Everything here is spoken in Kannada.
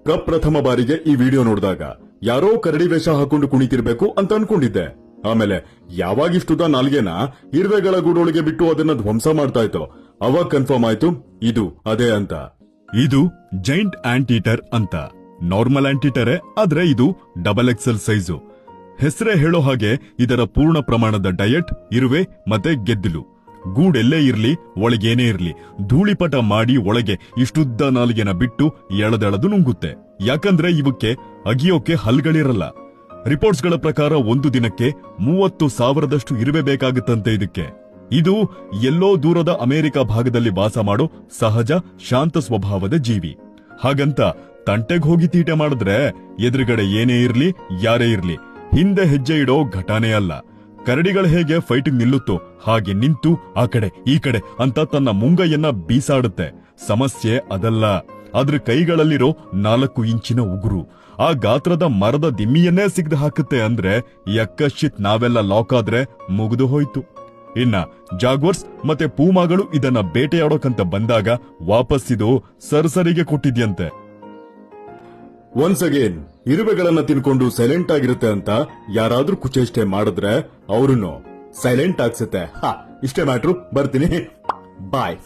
ಪ್ರಪ್ರಥಮ ಬಾರಿಗೆ ಈ ವಿಡಿಯೋ ನೋಡಿದಾಗ ಯಾರೋ ಕರಡಿ ವೇಷ ಹಾಕೊಂಡು ಕುಣಿತಿರ್ಬೇಕು ಅಂತ ಅನ್ಕೊಂಡಿದ್ದೆ. ಆಮೇಲೆ ಯಾವಾಗಿಷ್ಟುದ ನಾಲ್ಗೆನ ಇರುವೆಗಳ ಗೂಡೊಳಗೆ ಬಿಟ್ಟು ಅದನ್ನ ಧ್ವಂಸ ಮಾಡ್ತಾ ಇತ್ತು, ಅವಾಗ ಕನ್ಫರ್ಮ್ ಆಯ್ತು ಇದು ಅದೇ ಅಂತ. ಇದು ಜೈಂಟ್ ಆಂಟೀಟರ್ ಅಂತ. ನಾರ್ಮಲ್ ಆಂಟೀಟರೇ, ಆದ್ರೆ ಇದು XXL ಸೈಜು. ಹೆಸರೇ ಹೇಳೋ ಹಾಗೆ ಇದರ ಪೂರ್ಣ ಪ್ರಮಾಣದ ಡಯಟ್ ಇರುವೆ ಮತ್ತೆ ಗೆದ್ದಿಲು. ಗೂಡೆಲ್ಲೇ ಇರ್ಲಿ ಒಳಗೇನೇ ಇರ್ಲಿ ಧೂಳಿಪಟ ಮಾಡಿ ಒಳಗೆ ಇಷ್ಟುದ್ದ ನಾಲಿಗೆನ ಬಿಟ್ಟು ಎಳೆದೆಳೆದು ನುಂಗುತ್ತೆ. ಯಾಕಂದ್ರೆ ಇವಕ್ಕೆ ಅಗಿಯೋಕೆ ಹಲ್ಗಳಿರಲ್ಲ. ರಿಪೋರ್ಟ್ಸ್ಗಳ ಪ್ರಕಾರ ಒಂದು ದಿನಕ್ಕೆ 30,000ದಷ್ಟು ಇರುವೆ ಬೇಕಾಗುತ್ತಂತೆ ಇದಕ್ಕೆ. ಇದು ಎಲ್ಲೋ ದೂರದ ಅಮೆರಿಕ ಭಾಗದಲ್ಲಿ ವಾಸ ಮಾಡೋ ಸಹಜ ಶಾಂತ ಸ್ವಭಾವದ ಜೀವಿ. ಹಾಗಂತ ತಂಟೆಗ್ ಹೋಗಿ ತೀಟೆ ಮಾಡಿದ್ರೆ ಎದುರುಗಡೆ ಏನೇ ಇರ್ಲಿ ಯಾರೇ ಇರ್ಲಿ ಹಿಂದೆ ಹೆಜ್ಜೆ ಇಡೋ ಘಟನೆ ಅಲ್ಲ. ಕರಡಿಗಳು ಹೇಗೆ ಫೈಟಿಂಗ್ ನಿಲ್ಲುತ್ತೋ ಹಾಗೆ ನಿಂತು ಆ ಕಡೆ ಈ ಕಡೆ ಅಂತ ತನ್ನ ಮುಂಗೈಯನ್ನ ಬೀಸಾಡುತ್ತೆ. ಸಮಸ್ಯೆ ಅದಲ್ಲ, ಅದ್ರ ಕೈಗಳಲ್ಲಿರೋ 4 ಇಂಚಿನ ಉಗುರು ಆ ಗಾತ್ರದ ಮರದ ದಿಮ್ಮಿಯನ್ನೇ ಸಿಗ್ದು ಹಾಕುತ್ತೆ. ಅಂದ್ರೆ ಯಕ್ಕಶಿತ್ ನಾವೆಲ್ಲ ಲಾಕ್ ಆದ್ರೆ ಮುಗಿದು ಹೋಯ್ತು. ಇನ್ನ ಜಾಗ್ವರ್ಸ್ ಮತ್ತೆ ಪೂಮಾಗಳು ಇದನ್ನ ಬೇಟೆಯಾಡೋಕಂತ ಬಂದಾಗ ವಾಪಸ್ ಇದು ಸರ್ಸರಿಗೆ ಕೊಟ್ಟಿದ್ಯಂತೆ. ಒನ್ಸ್ ಅಗೇನ್ ಇರುವೆಗಳನ್ನ ತಿನ್ಕೊಂಡು ಸೈಲೆಂಟ್ ಆಗಿರುತ್ತೆ ಅಂತ ಯಾರಾದ್ರೂ ಕುಚೇಷ್ಟೆ ಮಾಡಿದ್ರೆ ಅವ್ರನ್ನು ಸೈಲೆಂಟ್ ಆಗ್ಸುತ್ತೆ. ಇಷ್ಟೇ ಮ್ಯಾಟ್ರು, ಬರ್ತೀನಿ, ಬಾಯ್.